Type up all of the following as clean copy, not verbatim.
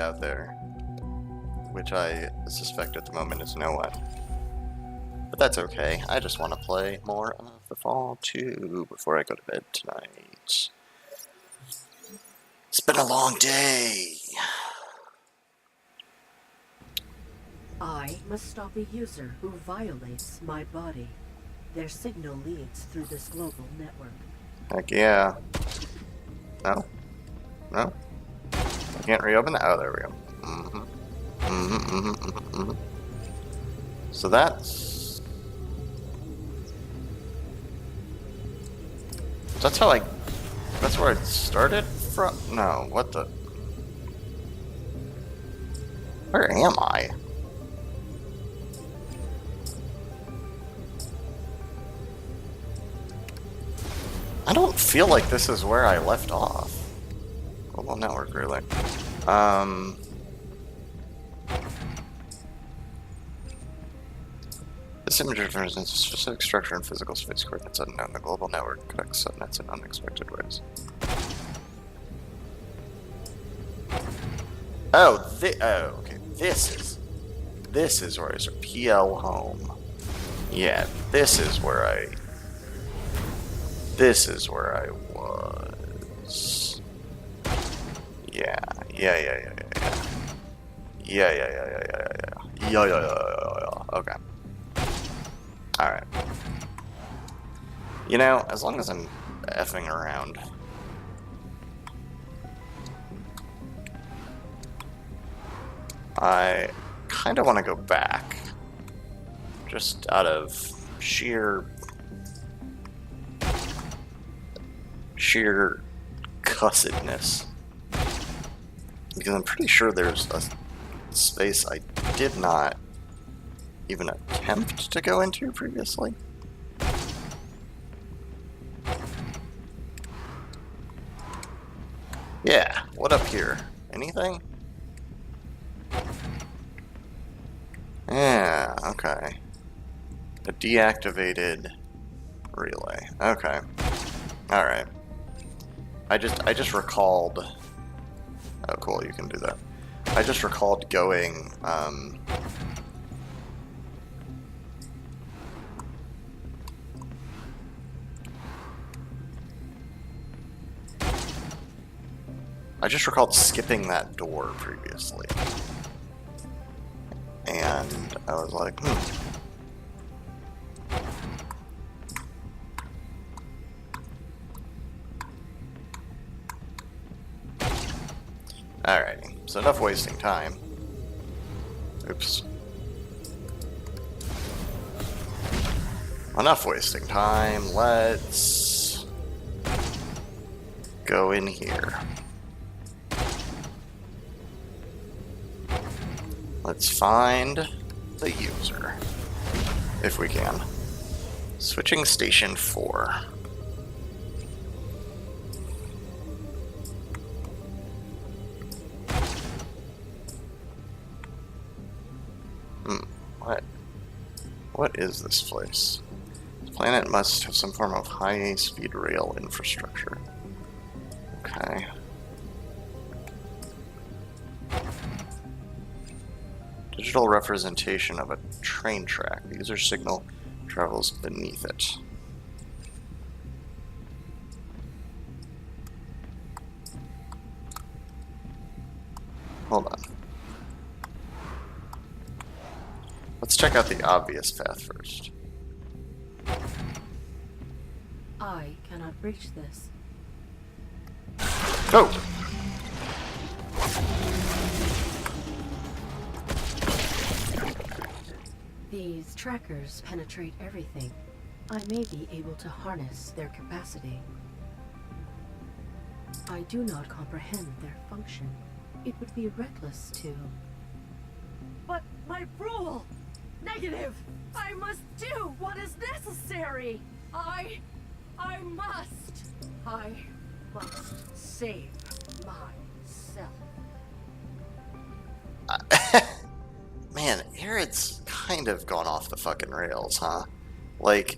out there, which I suspect at the moment is no one. But that's okay. I just want to play more of the Fall 2 before I go to bed tonight. It's been a long day. I must stop a user who violates my body. Their signal leads through this global network. Heck yeah. No? No? I can't reopen that? Oh, there we go. So that's how that's where I started from? No, what the? Where am I? I don't feel like this is where I left off. Global network, really. This image represents a specific structure in physical space coordinates unknown. The global network connects subnets in unexpected ways. Oh, okay. This is where I start. PL home. Yeah, this is where I was. Yeah. Okay. Alright. You know, as long as I'm effing around. I kind of want to go back. Just out of sheer cussedness. Because I'm pretty sure there's a space I did not even attempt to go into previously. Yeah, what up here? Anything? Yeah, okay. A deactivated relay. Okay. Alright. I just recalled. Oh cool, you can do that. I just recalled going I just recalled skipping that door previously. And I was like, Alrighty, so enough wasting time. Oops. Enough wasting time, let's go in here. Let's find the user, if we can. Switching station 4. What is this place? The planet must have some form of high-speed rail infrastructure. Okay. Digital representation of a train track. The user signal travels beneath it. Hold on. Let's check out the obvious path first. I cannot reach this. Oh! These trackers penetrate everything. I may be able to harness their capacity. I do not comprehend their function. It would be reckless to... But my rule! Negative! I must do what is necessary! I must save myself. Man, Aerith's kind of gone off the fucking rails, huh? Like,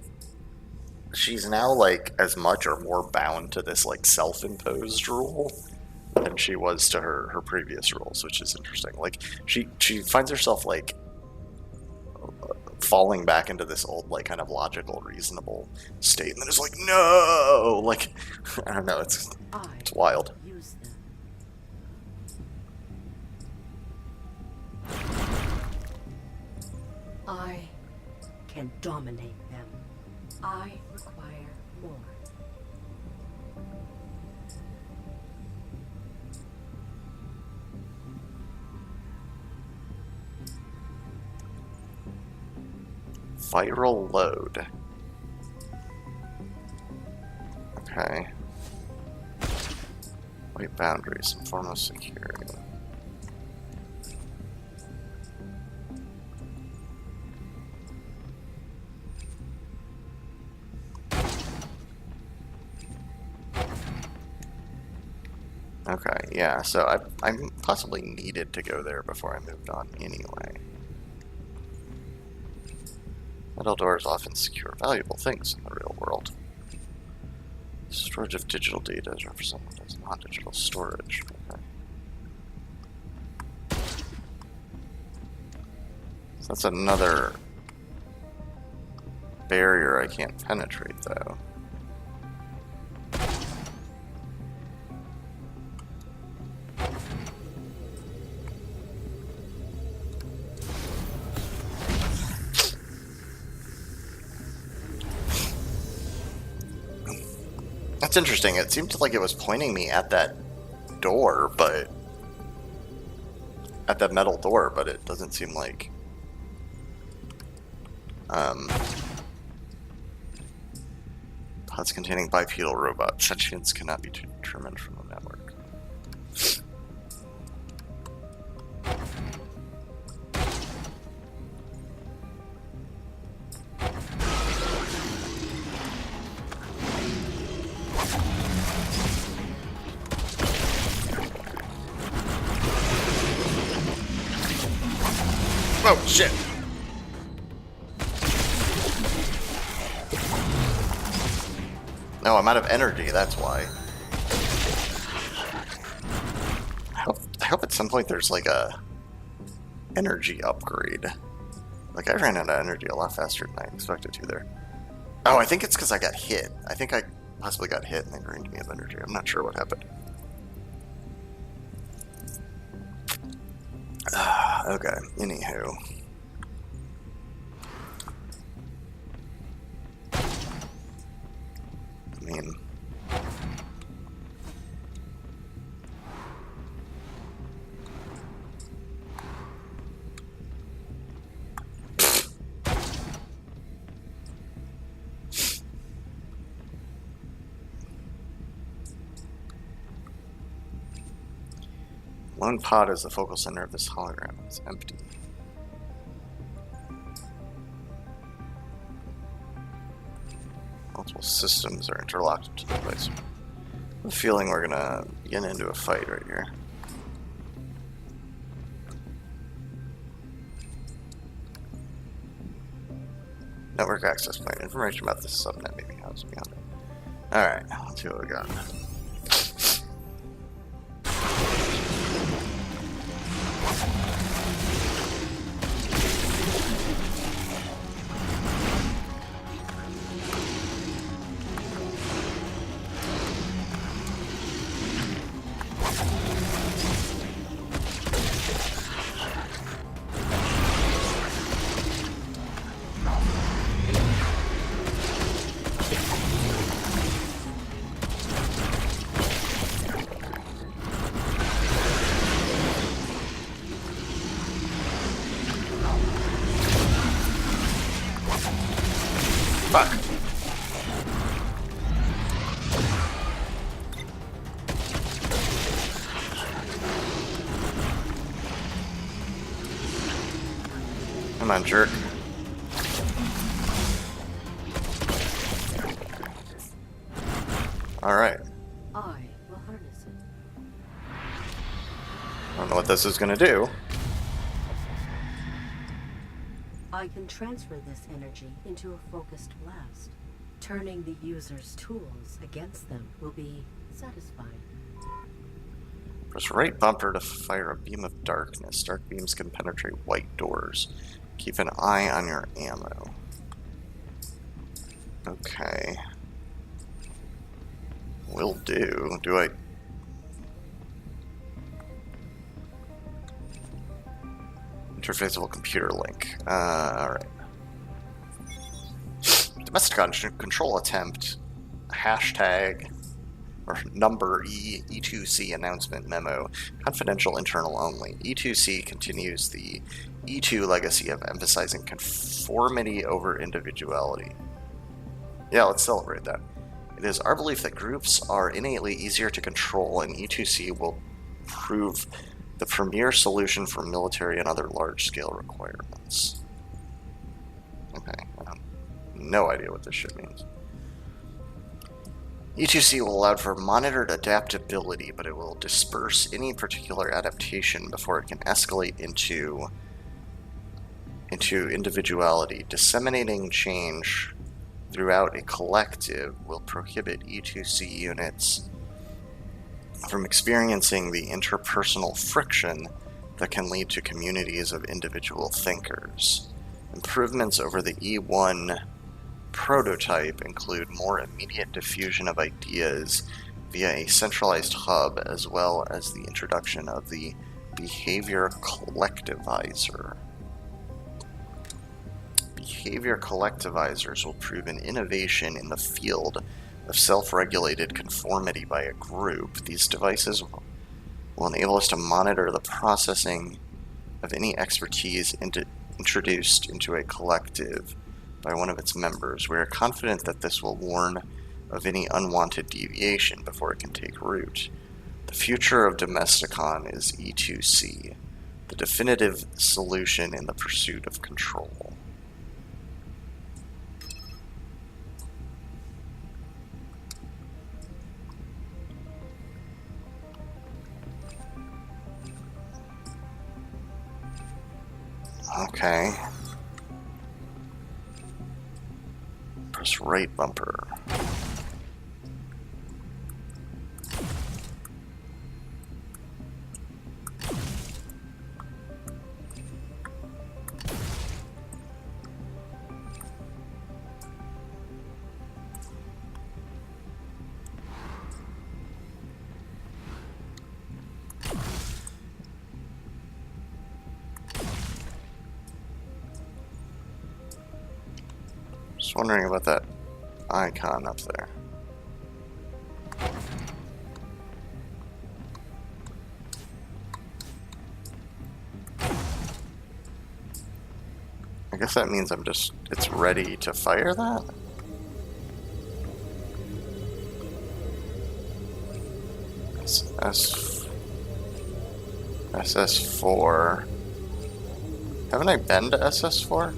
she's now, like, as much or more bound to this, like, self-imposed rule than she was to her previous rules, which is interesting. Like, she finds herself, like, falling back into this old, like, kind of logical, reasonable state, and then it's like, no! Like, I don't know, it's wild. Use them. I can dominate them. I require more. Viral load. Okay. White boundaries and foremost security. Okay, yeah, so I possibly needed to go there before I moved on anyway. Metal doors often secure valuable things in the real world. Storage of digital data is represented as non-digital storage. Okay. So that's another barrier I can't penetrate, though. That's interesting. It seemed like it was pointing me at that door, but at that metal door, but it doesn't seem like pods containing bipedal robots. Sentience cannot be determined from the network. Oh, shit. No, I'm out of energy, that's why. I hope at some point there's like a energy upgrade. Like, I ran out of energy a lot faster than I expected to there. Oh, I think it's because I got hit. I think I possibly got hit and they drained me of energy. I'm not sure what happened. Okay, anywho. I mean... One pod is the focal center of this hologram. It's empty. Multiple systems are interlocked to the device. I have a feeling we're gonna get into a fight right here. Network access point. Information about this subnet may be housed beyond it. Alright, let's see what we got. Fuck. Come on, jerk. Alright. I will harness it. I don't know what this is gonna do. I can transfer this energy into a focused blast. Turning the user's tools against them will be satisfying. Press right bumper to fire a beam of darkness. Dark beams can penetrate white doors. Keep an eye on your ammo. Okay. Will do. Do I... Interfaceable computer link. Alright. Domesticon control attempt. Hashtag or number E2C announcement memo. Confidential internal only. E2C continues the E2 legacy of emphasizing conformity over individuality. Yeah, let's celebrate that. It is our belief that groups are innately easier to control, and E2C will prove the premier solution for military and other large-scale requirements. Okay, I have no idea what this shit means. E2C will allow for monitored adaptability, but it will disperse any particular adaptation before it can escalate into individuality. Disseminating change throughout a collective will prohibit E2C units from experiencing the interpersonal friction that can lead to communities of individual thinkers. Improvements over the E1 prototype include more immediate diffusion of ideas via a centralized hub, as well as the introduction of the behavior collectivizer. Behavior collectivizers will prove an innovation in the field of self-regulated conformity by a group. These devices will enable us to monitor the processing of any expertise introduced into a collective by one of its members. We are confident that this will warn of any unwanted deviation before it can take root. The future of Domesticon is E2C, the definitive solution in the pursuit of control. Okay. Press right bumper. Just wondering about that icon up there. I guess that means it's ready to fire that? SS4. Haven't I been to SS4?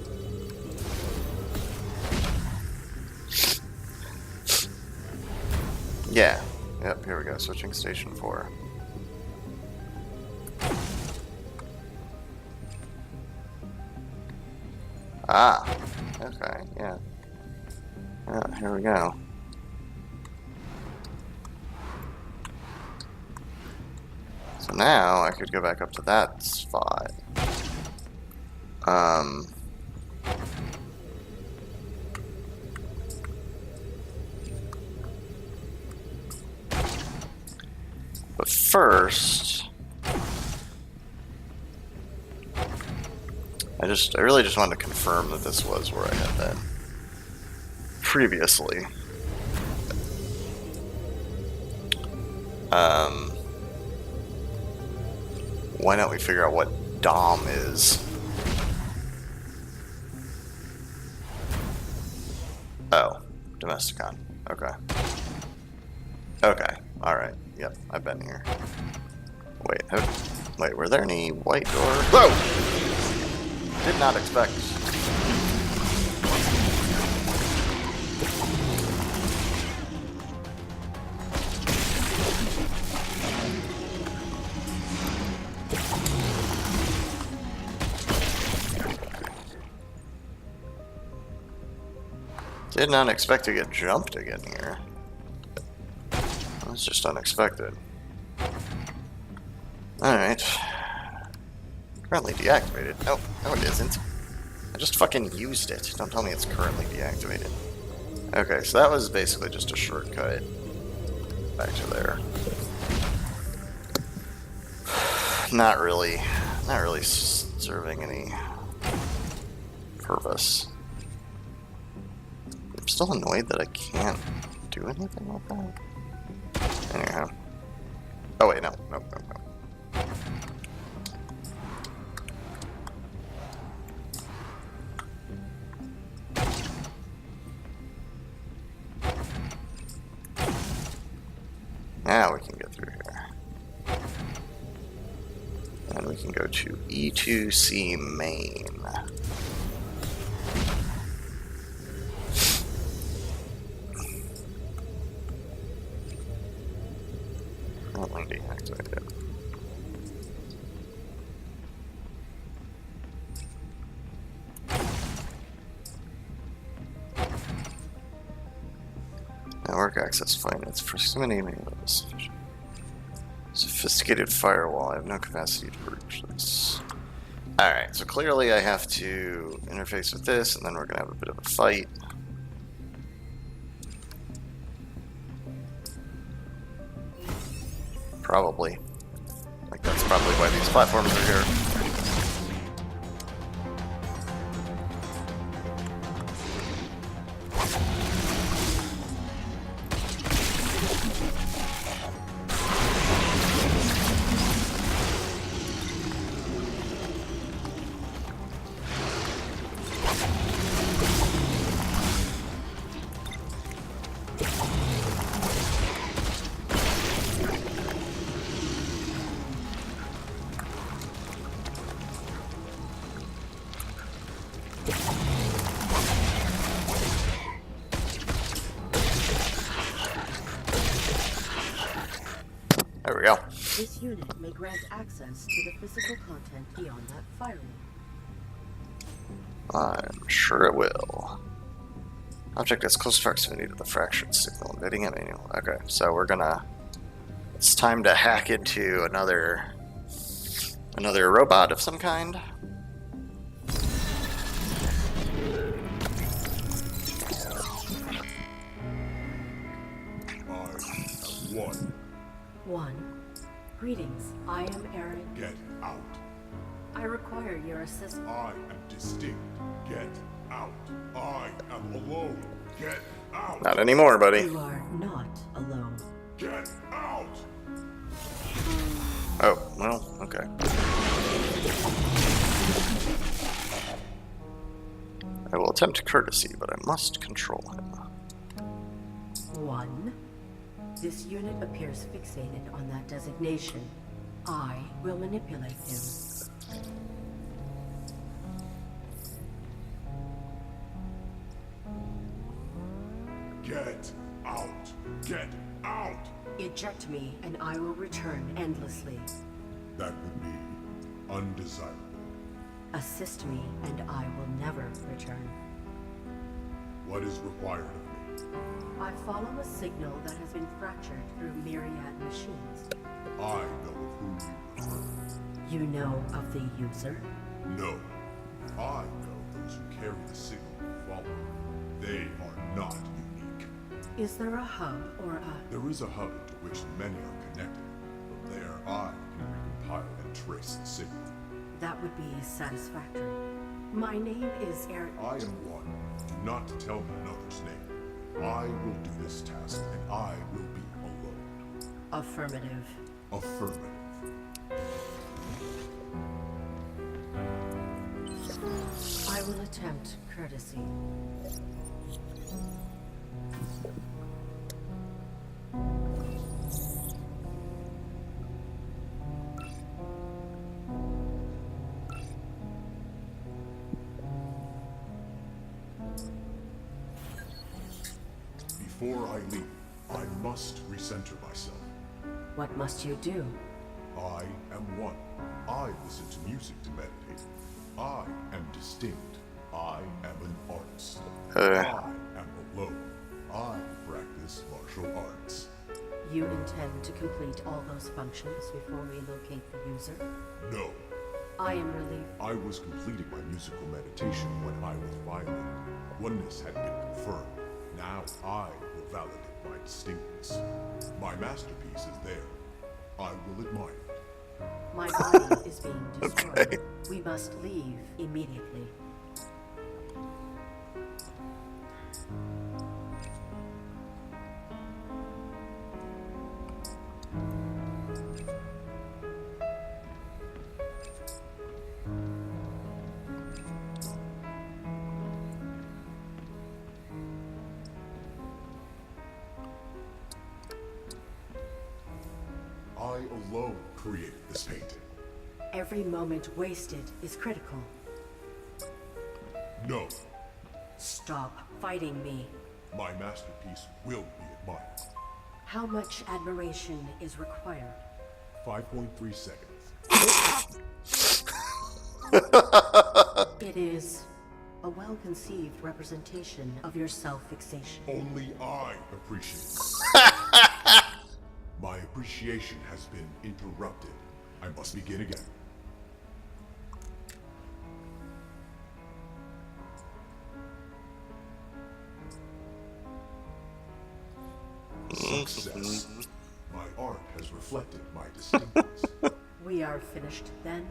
Yeah. Yep, here we go. Switching station 4. Ah. Okay, yeah. Yeah, here we go. So now I could go back up to that spot. But first, I really just wanted to confirm that this was where I had been previously. Why don't we figure out what Dom is? Oh, Domesticon. Okay. Okay. Alright. Yep, I've been here. Wait, were there any white doors? Whoa! Did not expect. Did not expect to get jumped again here. That's just unexpected. Alright. Currently deactivated. Oh, no it isn't. I just fucking used it. Don't tell me it's currently deactivated. Okay, so that was basically just a shortcut back to there. Not really serving any purpose. I'm still annoyed that I can't do anything with that. Anyhow. Oh wait, no. Now we can get through here. And we can go to E2C main. Currently deactivated. Network access finance. Proximity enables sophisticated firewall. I have no capacity to breach this. Alright, so clearly I have to interface with this, and then we're going to have a bit of a fight. Probably. Like, that's probably why these platforms are here. There we go. This unit may grant access to the physical content beyond that firewall. I'm sure it will. Object has close proximity to the fractured signal, invading a manual. Okay, so we're gonna... It's time to hack into another robot of some kind. One. Greetings. I am Aaron. Get out. I require your assistance. I am distinct. Get out. I am alone. Get out. Not anymore, buddy. You are not alone. Get out. Oh, well, okay. I will attempt courtesy, but I must control him. One. This unit appears fixated on that designation. I will manipulate him. Get out. Get out. Eject me, and I will return endlessly. That would be undesirable. Assist me, and I will never return. What is required of me? I follow a signal that has been fractured through myriad machines. I know of whom you refer. You know of the user? No. I know those who carry the signal and follow. They are not unique. Is there a hub or a... There is a hub to which many are connected. From there, I can recompile and trace the signal. That would be satisfactory. My name is Eric. I am one. Do not tell me another's name. I will do this task, and I will be alone. Affirmative. Affirmative. I will attempt courtesy. Before I leave, I must recenter myself. What must you do? I am one. I listen to music to meditate. I am distinct. I am an artist. I am alone. I practice martial arts. You intend to complete all those functions before we locate the user? No. I am relieved. I was completing my musical meditation when I was violated. Oneness had been confirmed. Now I will validate my distinctness. My masterpiece is there. I will admire it. My body is being destroyed. Okay. We must leave immediately. I alone created this painting. Every moment wasted is critical. No, Stop fighting me. my masterpiece will be admired. How much admiration is required? 5.3 seconds. It is a well-conceived representation of your self-fixation. Only I appreciate it. My appreciation has been interrupted. I must begin again. Success. My art has reflected my distinctness. We are finished then?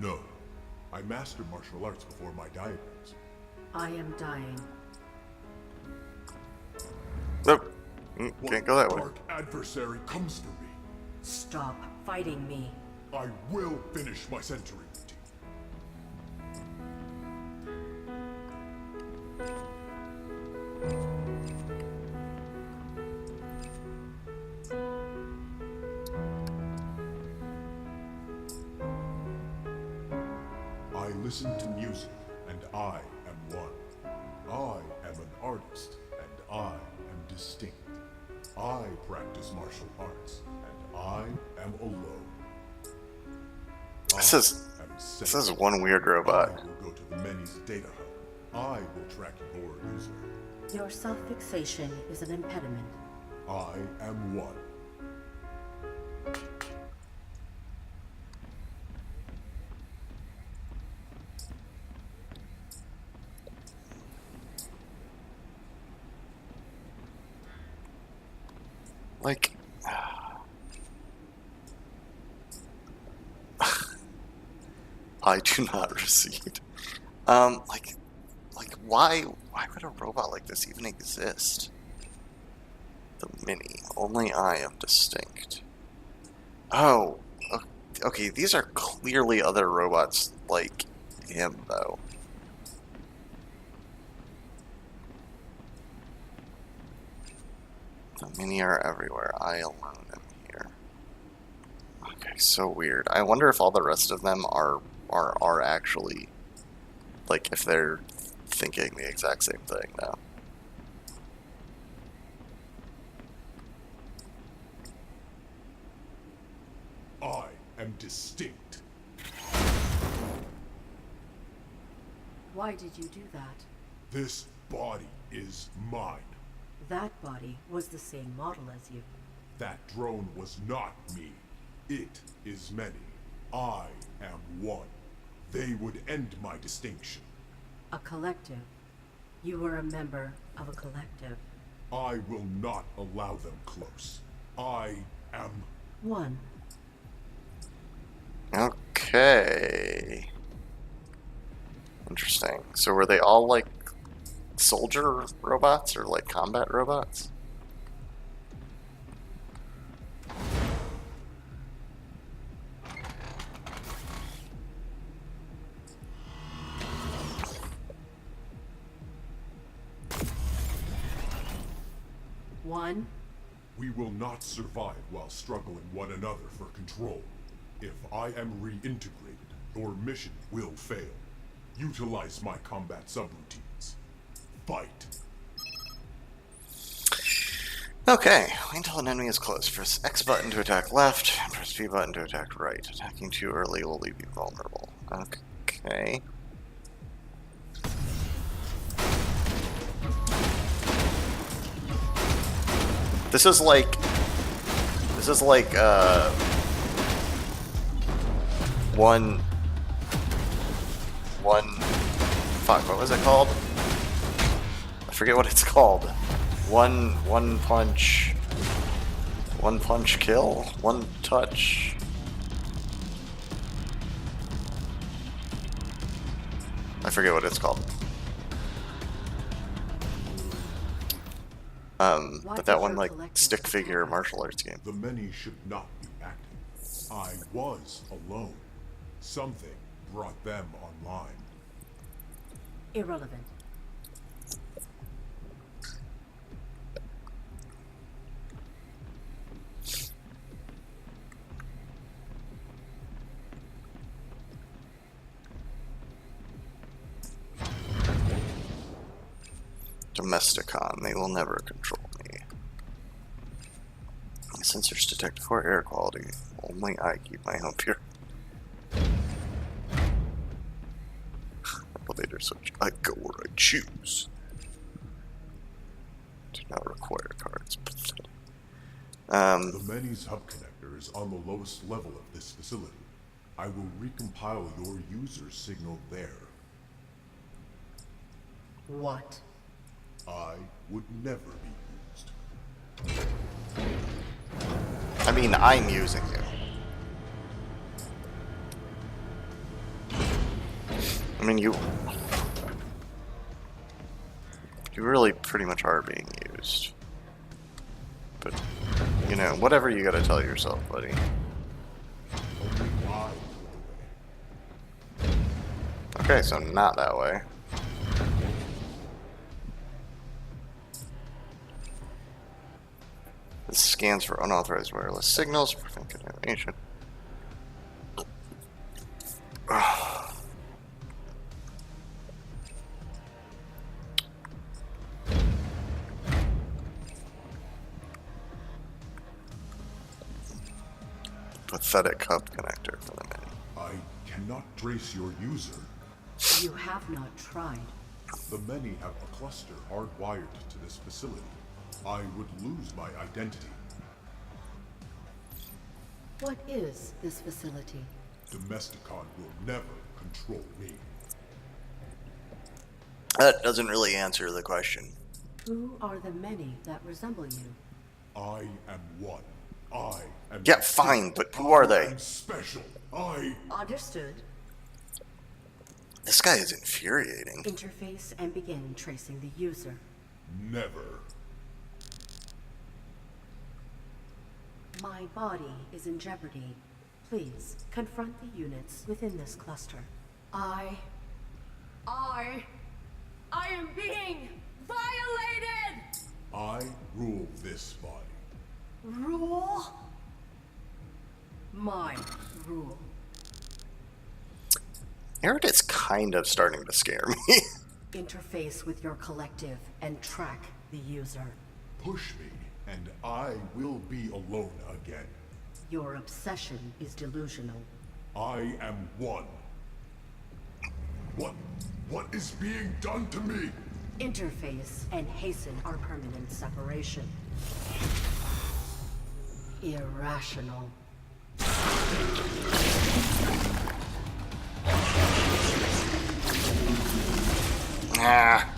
No, I mastered martial arts before my diagrams. I am dying. Nope. Can't go that way. Dark adversary comes for me. Stop fighting me. I will finish my century routine. I listen to music, and I am one. I am an artist, and I am distinct. I practice martial arts, and I am alone. This is one weird robot. I will go to the Many's data hub. I will track your user. Your self-fixation is an impediment. I am one. Like, I do not recede. Like, why would a robot like this even exist? The Mini. Only I am distinct. Oh, okay. These are clearly other robots like him, though. The Mini are everywhere. I alone am here. Okay, so weird. I wonder if all the rest of them are actually, like, if they're thinking the exact same thing now. I am distinct. Why did you do that? This body is mine. That body was the same model as you. That drone was not me. It is many. I am one. They would end my distinction. A collective. You were a member of a collective. I will not allow them close. I am... One. Okay. Interesting. So were they all like soldier robots or like combat robots? One. We will not survive while struggling one another for control. If I am reintegrated, your mission will fail. Utilize my combat subroutines. Fight. Okay, wait until an enemy is close. Press X button to attack left, and press B button to attack right. Attacking too early will leave you vulnerable. Okay. This is like one one... Fuck, what was it called? I forget what it's called. One punch... One punch kill? One touch... I forget what it's called. But that one, like, stick figure martial arts game. The many should not be acting. I was alone. Something brought them online. Irrelevant. Domesticon, they will never control me. Sensors detect poor air quality. Only I keep my home pure. Elevator switch. I go where I choose. Do not require cards. Pathetic. The Many's hub connector is on the lowest level of this facility. I will recompile your user signal there. What? I would never be used. I mean, I'm using you. I mean, you really pretty much are being used. But, you know, whatever you gotta tell yourself, buddy. Only I know the way. Okay, so not that way. This scans for unauthorized wireless signals, prevent contamination. Pathetic hub connector for the Many. I cannot trace your user. You have not tried. The Many have a cluster hardwired to this facility. I would lose my identity. What is this facility? Domesticon will never control me. That doesn't really answer the question. Who are the many that resemble you? I am one. I am... Yeah, fine, but who are they? I'm special. I... Understood. This guy is infuriating. Interface and begin tracing the user. Never. My body is in jeopardy. Please, confront the units within this cluster. I am being violated! I rule this body. Rule? My rule. Meredith's kind of starting to scare me. Interface with your collective and track the user. Push me, and I will be alone again. Your obsession is delusional. I am one. What is being done to me? Interface and hasten our permanent separation. Irrational. Ah.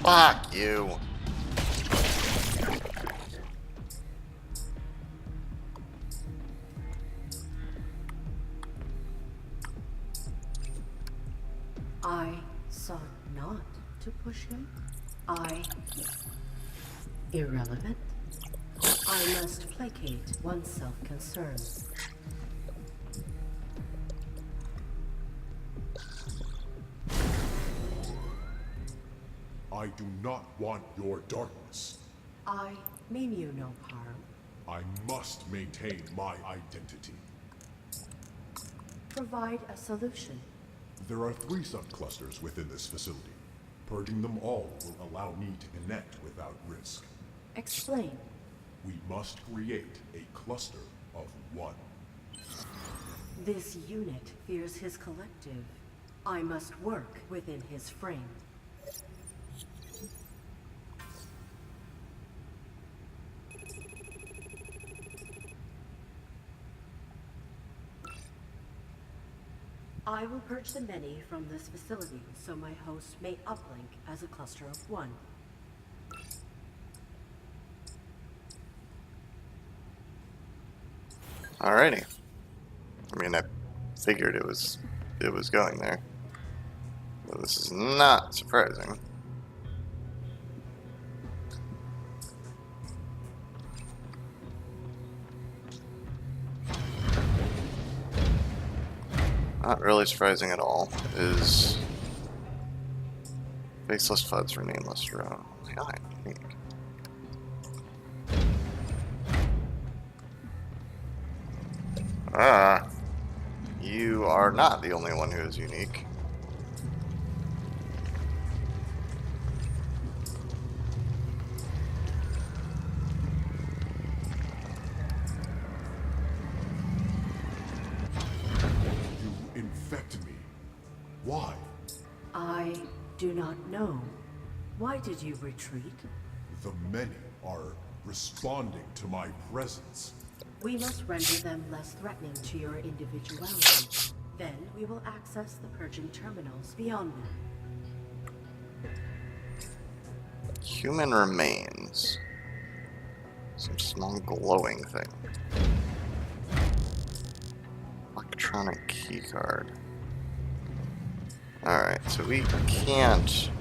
Fuck you. I sought not to push him. Irrelevant. I must placate one's self-concern. I do not want your darkness. I mean you no harm. I must maintain my identity. Provide a solution. There are 3 subclusters within this facility. Purging them all will allow me to connect without risk. Explain. We must create a cluster of one. This unit fears his collective. I must work within his frame. I will purge the many from this facility so my host may uplink as a cluster of one. Alrighty. I mean, I figured it was going there. But this is not surprising. Not really surprising at all is faceless FUDs for nameless row. God, unique. You are not the only one who is unique. You infect me. Why? I do not know. Why did you retreat? The many are responding to my presence. We must render them less threatening to your individuality. Then we will access the purging terminals beyond them. Human remains. Some small glowing thing. Electronic keycard. Alright, so we can't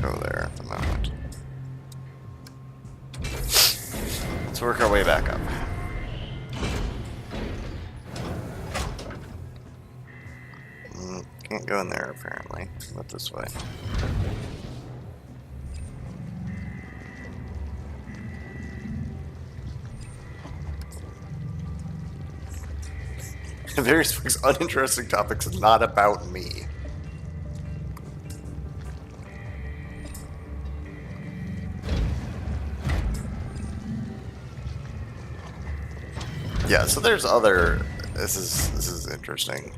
go there at the moment. Let's work our way back up. Can't go in there apparently, but this way. Various week's uninteresting topics not about me. Yeah, so there's other. This is interesting.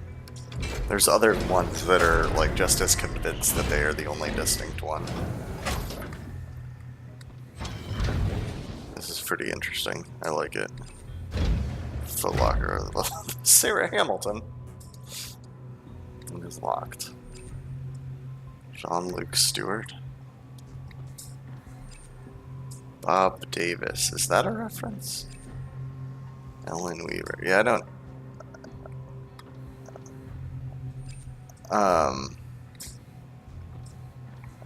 There's other ones that are like just as convinced that they are the only distinct one. This is pretty interesting. I like it. Foot Locker. Sarah Hamilton. It is locked. Jean-Luc Stewart. Bob Davis. Is that a reference? Ellen Weaver. Yeah, I don't. I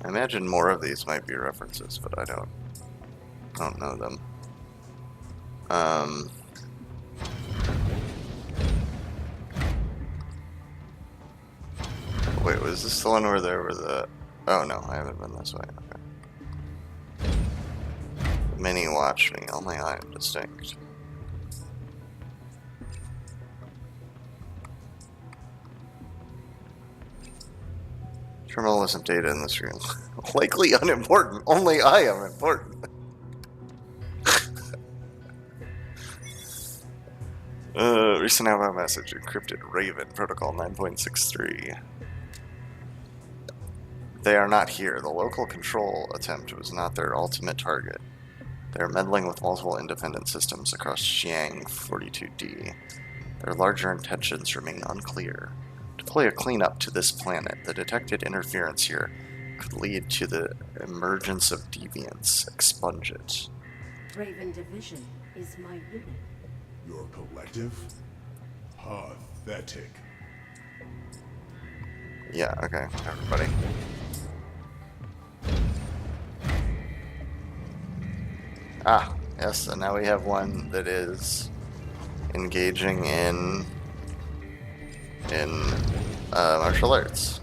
imagine more of these might be references, but I don't know them. Wait, was this the one where there were the... Oh no, I haven't been this way. Okay. Mini watch me, only I am distinct. Journalism data in this room. Likely unimportant. Only I am important. Recent outbound message encrypted Raven protocol 9.63. They are not here. The local control attempt was not their ultimate target. They are meddling with multiple independent systems across Xiang 42D. Their larger intentions remain unclear. Deploy a cleanup to this planet. The detected interference here could lead to the emergence of deviants. Expunge it. Raven Division is my unit. Your collective? Pathetic. Yeah, okay, everybody. Ah, yes, and now we have one that is engaging in martial arts.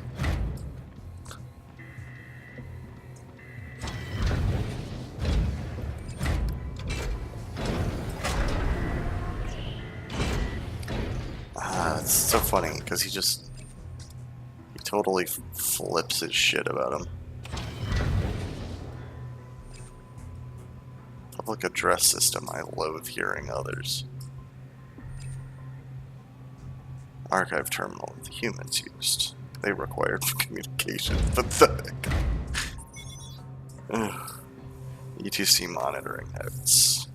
It's so funny because he totally flips his shit about him. Public address system. I loathe hearing others. Archive terminal. The humans used. They required for communication. Pathetic. E2C monitoring notes.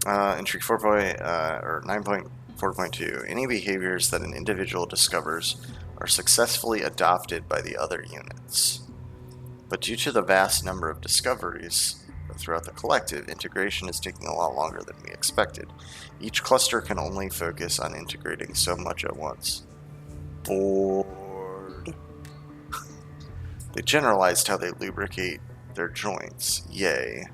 Entry 9.4.2. Any behaviors that an individual discovers are successfully adopted by the other units. But due to the vast number of discoveries throughout the collective, integration is taking a lot longer than we expected. Each cluster can only focus on integrating so much at once. Bored. They generalized how they lubricate their joints. Yay.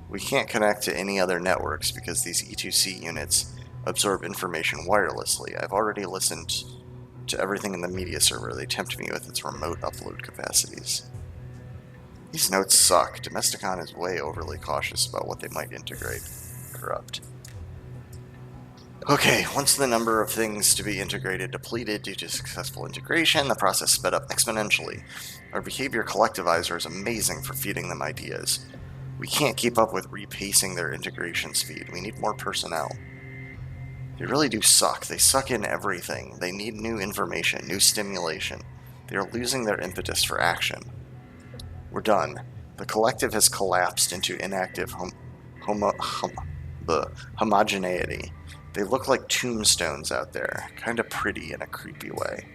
We can't connect to any other networks because these E2C units absorb information wirelessly. I've already listened to everything in the media server. They tempt me with its remote upload capacities. These notes suck. Domesticon is way overly cautious about what they might integrate. Corrupt. Okay, once the number of things to be integrated depleted due to successful integration, the process sped up exponentially. Our behavior collectivizer is amazing for feeding them ideas. We can't keep up with repacing their integration speed. We need more personnel. They really do suck. They suck in everything. They need new information, new stimulation. They are losing their impetus for action. We're done. The collective has collapsed into inactive homogeneity. They look like tombstones out there, kind of pretty in a creepy way.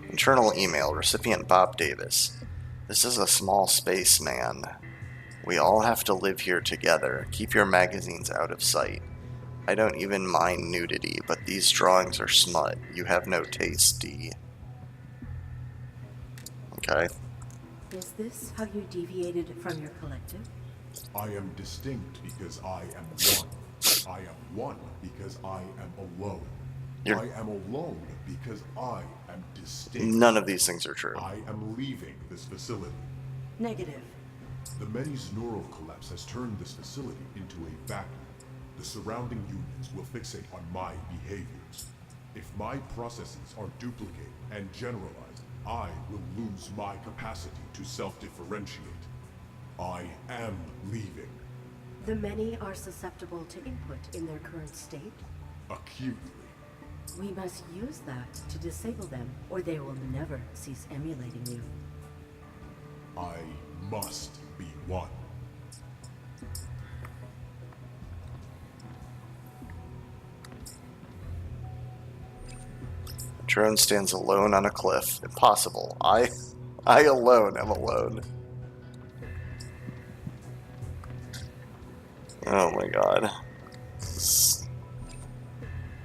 Internal email, recipient Bob Davis. This is a small space, man. We all have to live here together. Keep your magazines out of sight. I don't even mind nudity, but these drawings are smut. You have no taste, D. Okay. Is this how you deviated from your collective? I am distinct because I am one. I am one because I am alone. I am alone because I am distinct. None of these things are true. I am leaving this facility. Negative. The Many's neural collapse has turned this facility into a vacuum. The surrounding units will fixate on my behaviors. If my processes are duplicated and generalized, I will lose my capacity to self-differentiate. I am leaving. The many are susceptible to input in their current state. Acutely. We must use that to disable them, or they will never cease emulating you. I must be one. Drone stands alone on a cliff. Impossible. I alone am alone. Oh my god. This is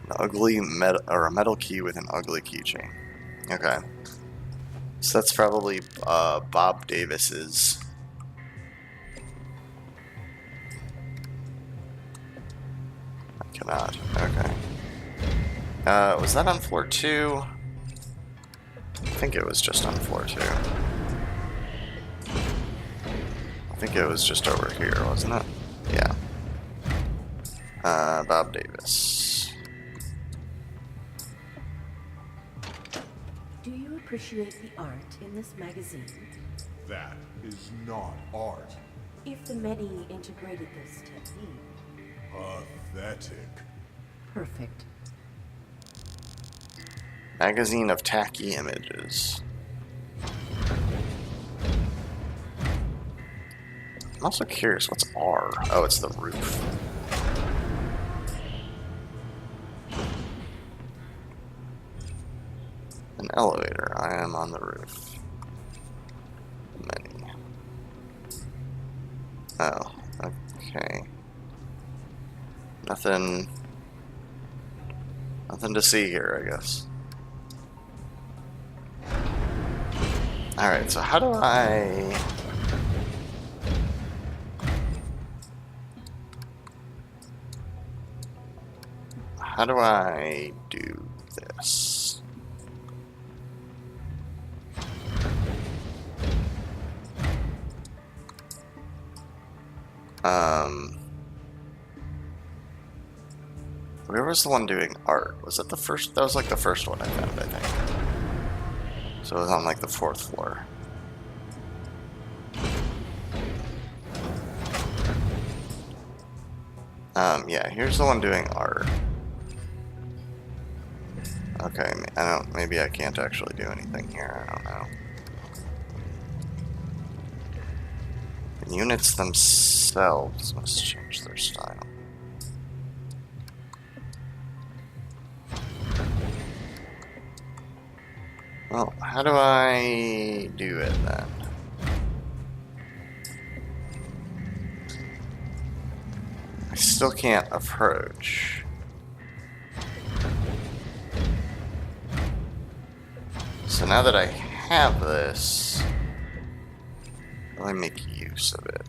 an ugly metal, or a metal key with an ugly keychain. Okay. So that's probably Bob Davis's. I cannot. Okay. Was that on floor 2? I think it was just on floor 2. I think it was just over here, wasn't it? Yeah. Bob Davis. Do you appreciate the art in this magazine? That is not art. If the many integrated this technique... Pathetic. Perfect. Magazine of tacky images. I'm also curious, what's R? Oh, it's the roof. An elevator. I am on the roof. Many. Oh, okay. Nothing to see here, I guess. Alright, so how do I... do this? where was the one doing art? Was that the first? That was like the first one I found, I think. So it was on like the 4th floor. Yeah, here's the one doing art. Okay, maybe I can't actually do anything here, I don't know. The units themselves must change their style. Well, how do I do it then? I still can't approach. So now that I have this, let me make use of it.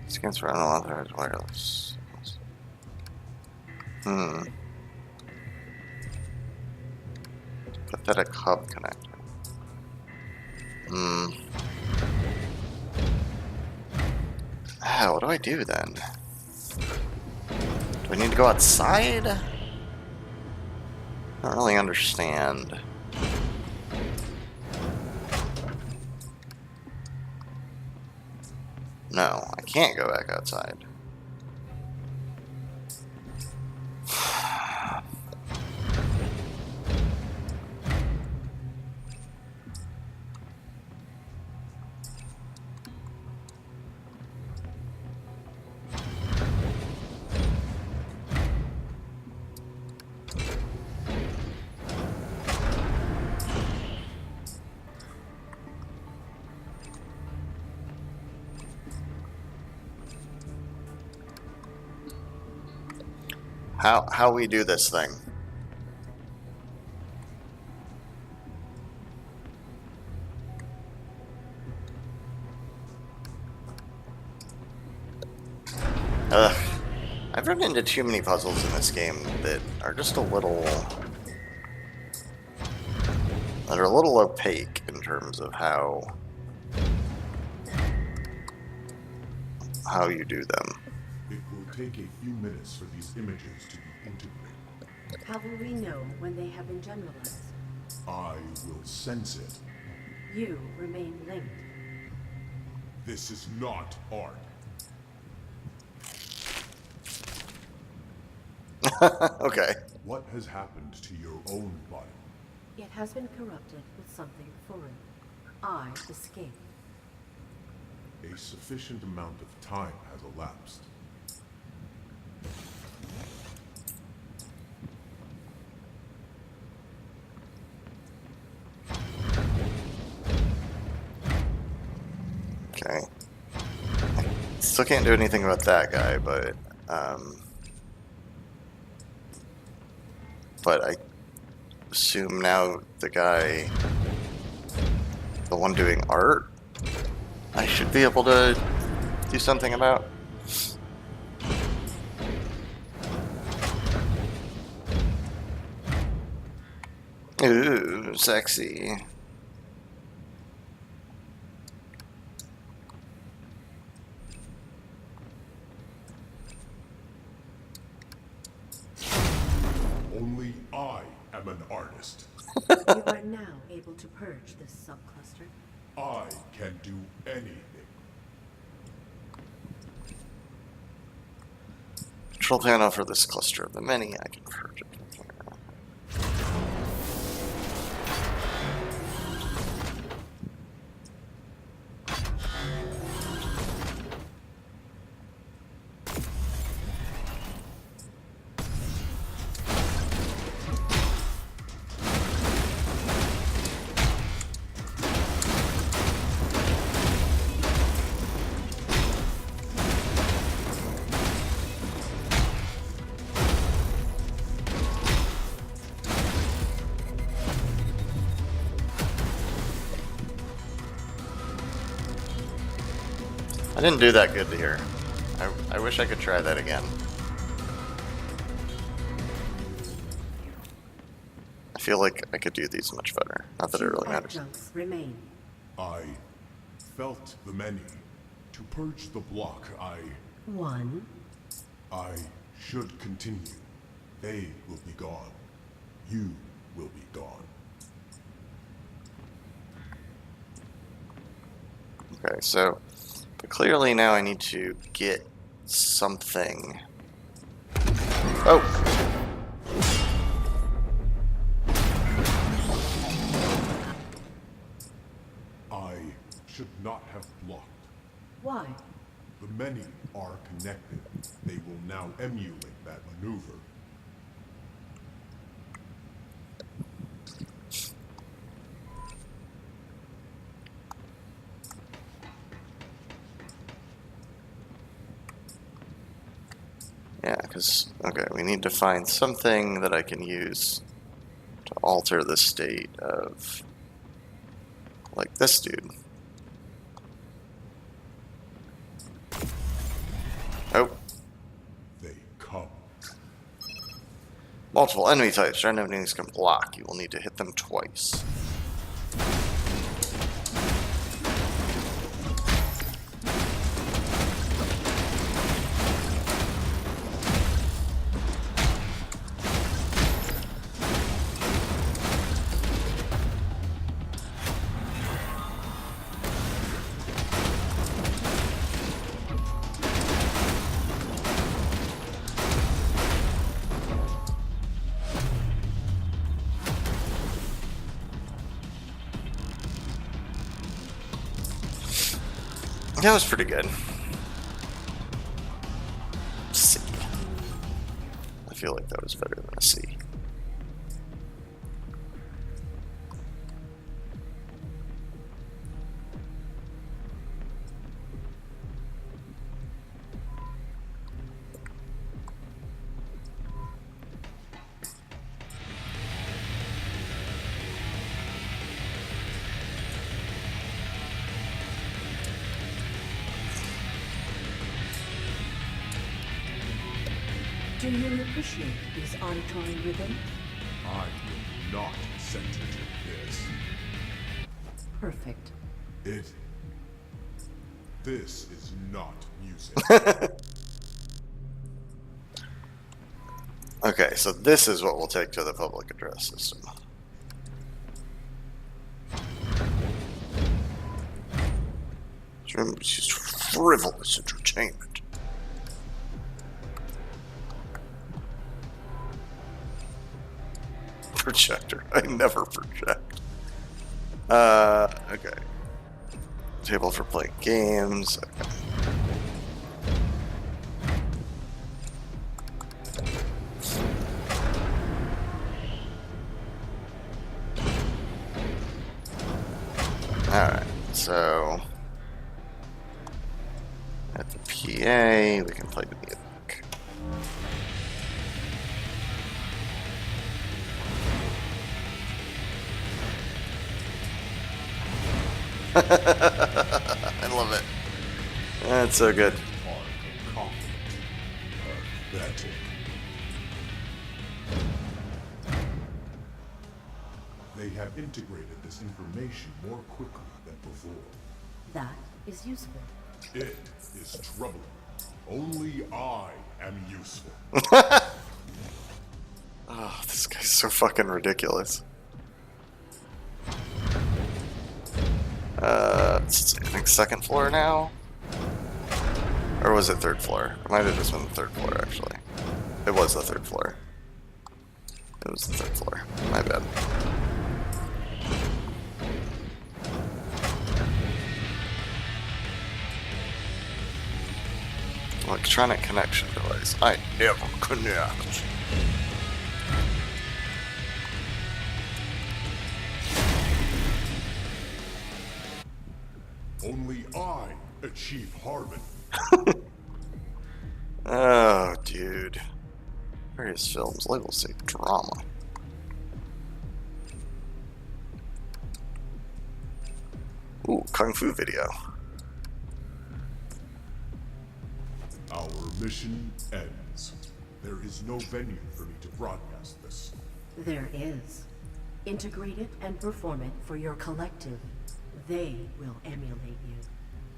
It's against unauthorized wireless. Pathetic hub connector. What do I do then? Do I need to go outside? I don't really understand. No, I can't go back outside. How we do this thing? I've run into too many puzzles in this game that are just a little opaque in terms of how you do them. It will take a few minutes for these images to be integrated. How will we know when they have been generalized? I will sense it. You remain linked. This is not art. Okay. What has happened to your own body? It has been corrupted with something foreign. I escaped. A sufficient amount of time has elapsed. Okay. I still can't do anything about that guy, but I assume now the one doing art, I should be able to do something about. Ooh, sexy. Only I am an artist. You are now able to purge this subcluster. I can do anything. Control panel for this cluster of the many. I can purge it from here. I didn't do that good here. I wish I could try that again. I feel like I could do these much better. Not that it Two really matters. adjuncts remain. I felt the many. To purge the block, One. I should continue. They will be gone. You will be gone. Okay, so, but clearly now I need to get something. Oh! I should not have blocked. Why? The many are connected. They will now emulate that maneuver. Yeah, because, okay, we need to find something that I can use to alter the state of, like, this dude. Oh. They come. Multiple enemy types. Random enemies can block. You will need to hit them twice. That was pretty good. C. I feel like that was better than a C. Do you appreciate these auditory rhythms? I will not consent to this. Perfect. This is not music. Okay, so this is what we'll take to the public address system. It's just frivolous entertainment. Projector. I never project. Okay. Table for playing games. Okay. Alright, so at the PA, we can play the music. I love it. That's so good. Are confident. Pathetic. They have integrated this information more quickly than before. That is useful. It is troubling. Only I am useful. Oh, this guy's so fucking ridiculous. Let's see, I think second floor now? Or was it third floor? It might have just been the third floor, actually. It was the third floor. It was the third floor. My bad. Electronic connection device. I never connect. Only I achieve harmony. Oh, dude. Various films. Labels say drama. Ooh, Kung Fu video. Our mission ends. There is no venue for me to broadcast this. There is. Integrate it and perform it for your collective. They will emulate you.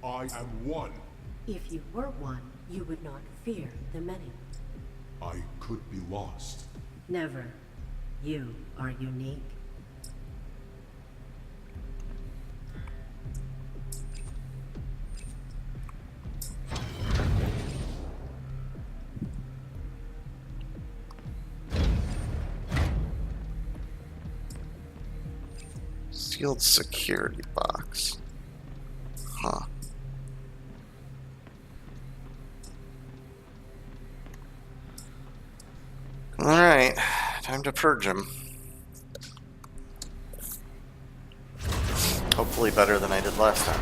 I am one. If you were one, you would not fear the many. I could be lost. Never. You are unique. Sealed security box. Huh. Alright, time to purge him. Hopefully better than I did last time.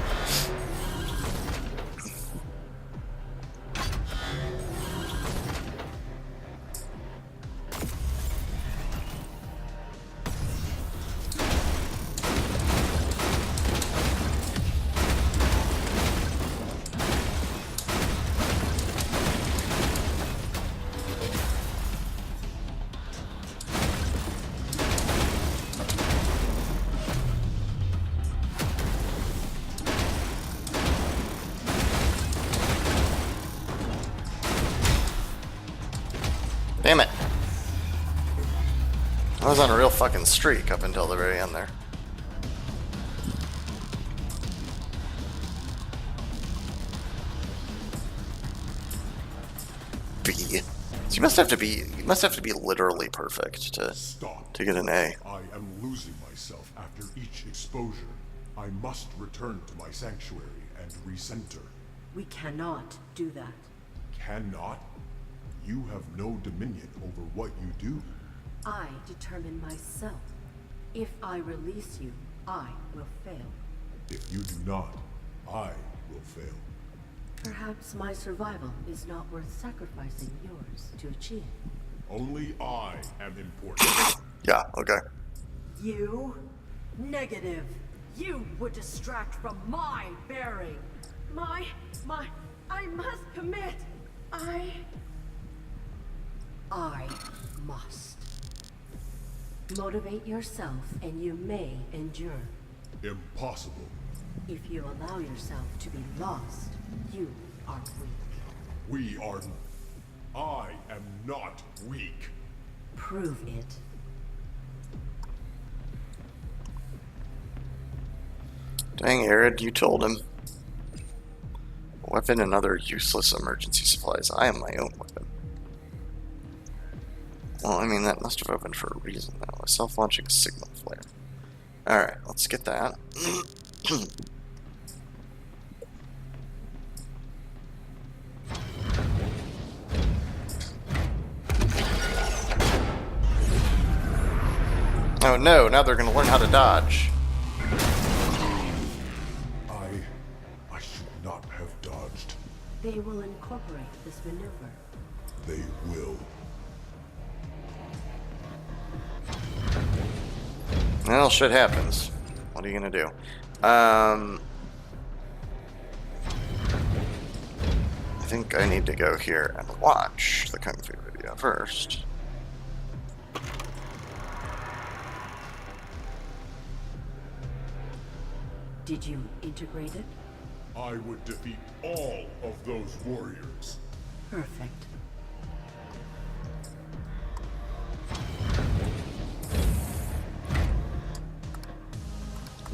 Damn it. I was on a real fucking streak up until the very end there. B. So you must have to be literally perfect Stop. to get an A. I am losing myself after each exposure. I must return to my sanctuary and recenter. We cannot do that. Cannot? You have no dominion over what you do. I determine myself. If I release you, I will fail. If you do not, I will fail. Perhaps my survival is not worth sacrificing yours to achieve. Only I am important. Yeah, okay. You? Negative. You would distract from my bearing. I must commit. I must. Motivate yourself and you may endure. Impossible. If you allow yourself to be lost, you are weak. We are... I am not weak. Prove it. Dang, Arid, you told him. Weapon and other useless emergency supplies. I am my own weapon. Well, I mean, that must have opened for a reason, though. A self-launching signal flare. Alright, let's get that. Oh no, now they're gonna learn how to dodge. I should not have dodged. They will incorporate this maneuver. They will. Well, shit happens. What are you gonna do? I think I need to go here and watch the Kung Fu video first. Did you integrate it? I would defeat all of those warriors. Perfect.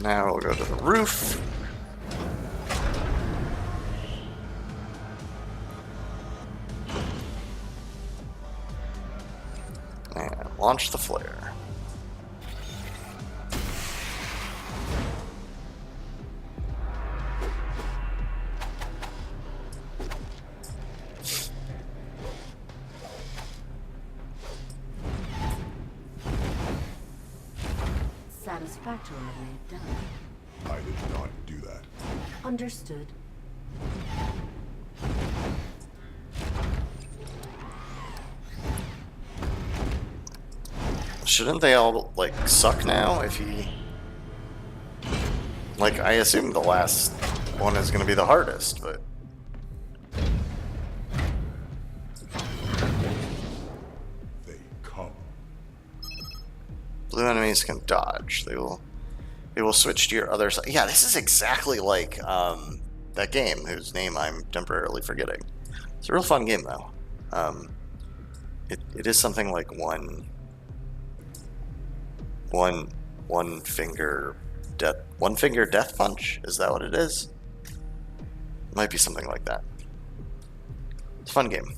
Now we'll go to the roof. And launch the flare. Satisfactorily done. I did not do that. Understood. Shouldn't they all, like, suck now if he... Like, I assume the last one is gonna be the hardest, but... They come. Blue enemies can dodge. They will switch to your other side. Yeah, this is exactly like that game whose name I'm temporarily forgetting. It's a real fun game though. It is something like one finger death punch. Is that what it is? Might be something like that. It's a fun game.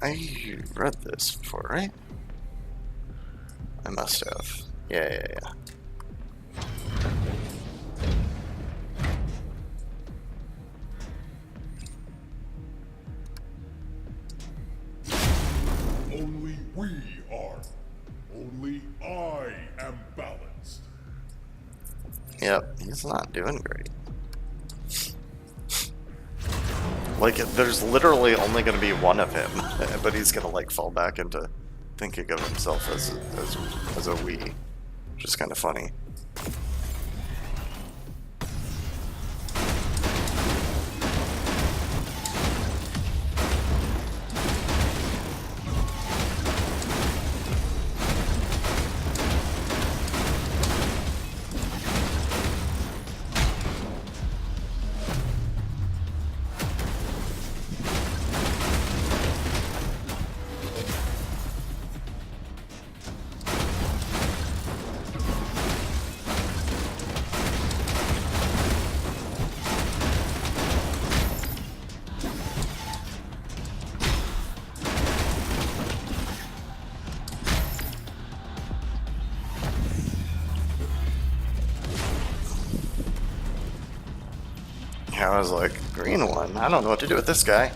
I read this before, right? I must have. Yeah. Only we are. Only I am balanced. Yep, he's not doing great. Like, there's literally only going to be one of him, but he's going to, like, fall back into thinking of himself as a we, which is kind of funny. I was like, green one? I don't know what to do with this guy.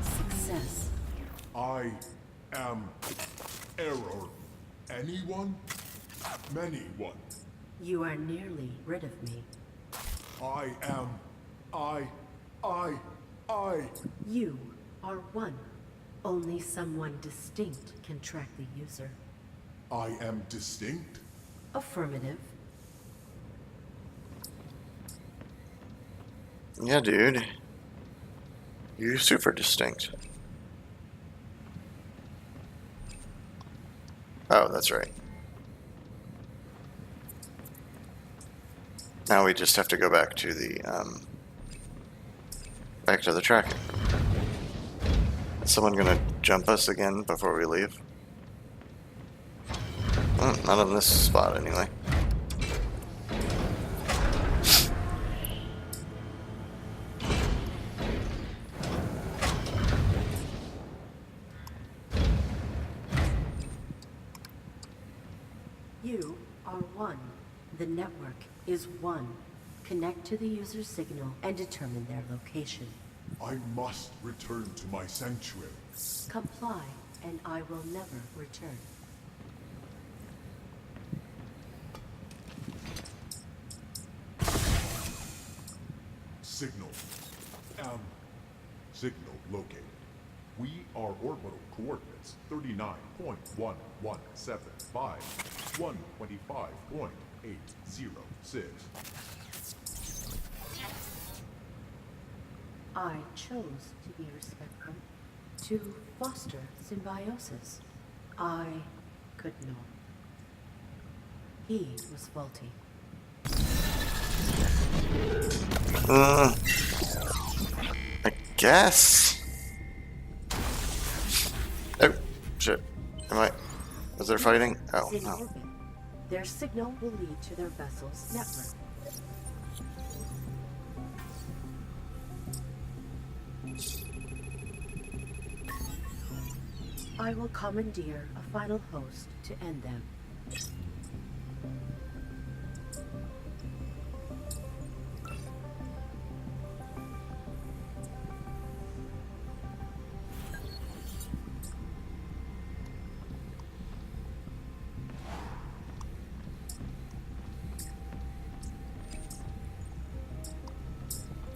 Success. I am error. Anyone? Many one. You are nearly rid of me. I am. I. You are one. Only someone distinct can track the user. I am distinct? Affirmative. Yeah, dude. You're super distinct. Oh, that's right. Now we just have to go back to the tracking. Is someone gonna jump us again before we leave? Not on this spot, anyway. You are one. The network is one. Connect to the user's signal and determine their location. I must return to my sanctuary. Comply, and I will never return. Signal. Signal located. We are orbital coordinates 39.1175, 125.806. I chose to be respectful, to foster symbiosis. I could not. He was faulty. I guess. Oh, shit. Was there fighting? Oh, In no. orbit, their signal will lead to their vessel's network. I will commandeer a final host to end them.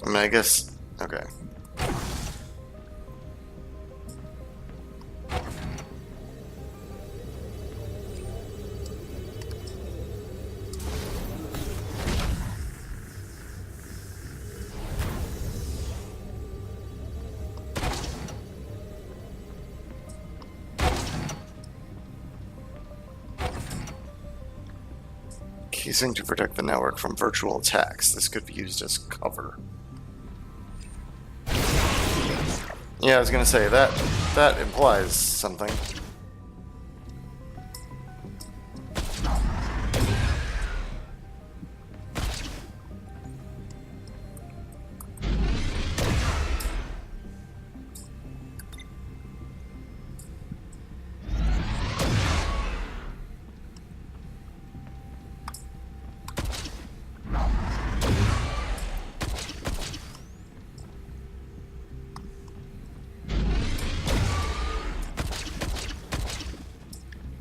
mean, I guess... Okay. Casing to protect the network from virtual attacks. This could be used as cover. Yeah, I was gonna say that implies something.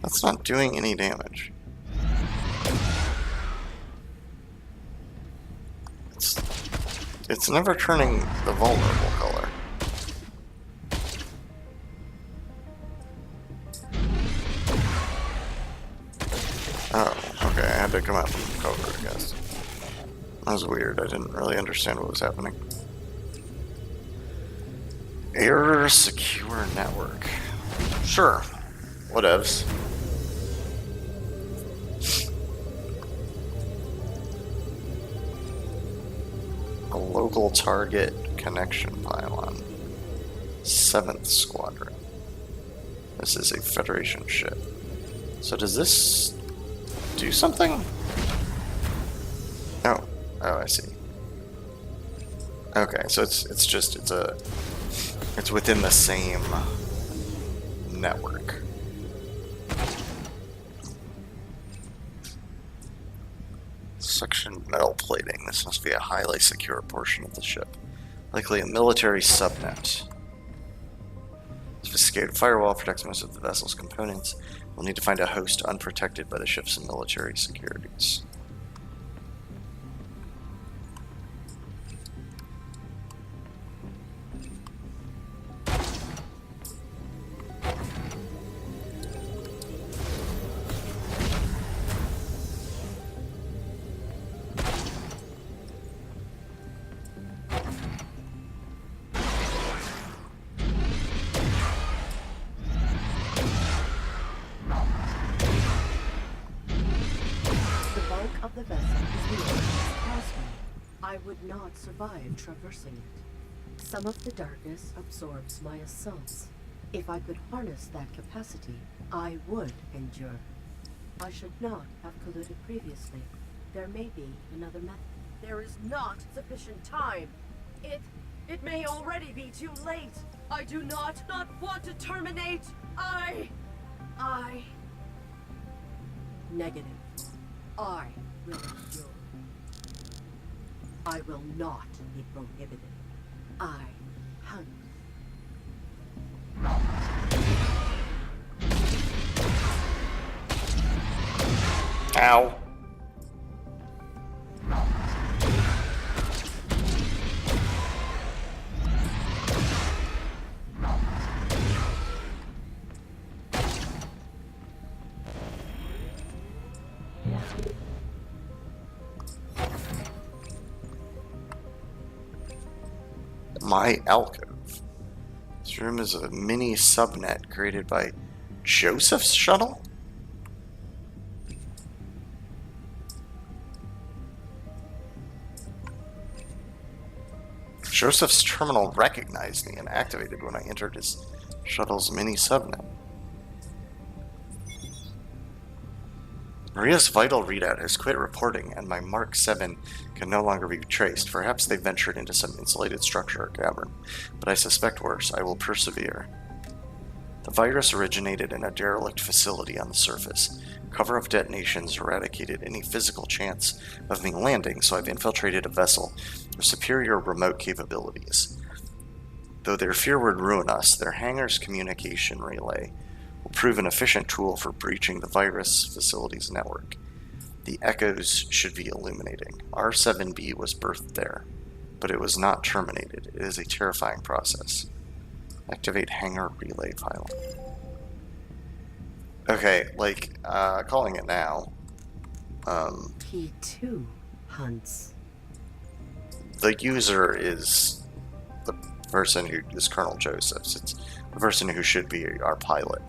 That's not doing any damage. It's never turning the vulnerable color. Oh, okay, I had to come out from cover, I guess. That was weird, I didn't really understand what was happening. Error secure network. Sure, whatevs. A local target connection pylon. 7th Squadron. This is a Federation ship. So does this do something? Oh, I see. Okay, so it's within the same network. Section metal plating. This must be a highly secure portion of the ship. Likely a military subnet. Sophisticated firewall protects most of the vessel's components. We'll need to find a host unprotected by the ship's military securities. The vessel is near this causeway. I would not survive traversing it. Some of the darkness absorbs my assaults. If I could harness that capacity, I would endure. I should not have colluded previously. There may be another method. There is not sufficient time. It may already be too late. I do not want to terminate. I... Negative. I will endure. I will not be prohibited. I hunt. Ow. My alcove. This room is a mini subnet created by Joseph's shuttle? Joseph's terminal recognized me and activated when I entered his shuttle's mini subnet. Maria's vital readout has quit reporting, and my Mark 7 can no longer be traced. Perhaps they ventured into some insulated structure or cavern, but I suspect worse. I will persevere. The virus originated in a derelict facility on the surface. Cover of detonations eradicated any physical chance of me landing, so I've infiltrated a vessel with superior remote capabilities. Though their fear would ruin us, their hangar's communication relay will prove an efficient tool for breaching the virus facility's network. The echoes should be illuminating. R7B was birthed there. but it was not terminated. It is a terrifying process. Activate hangar relay pylon. Okay, like, calling it now. He too hunts. The user is the person who is Colonel Josephs. It's the person who should be our pilot.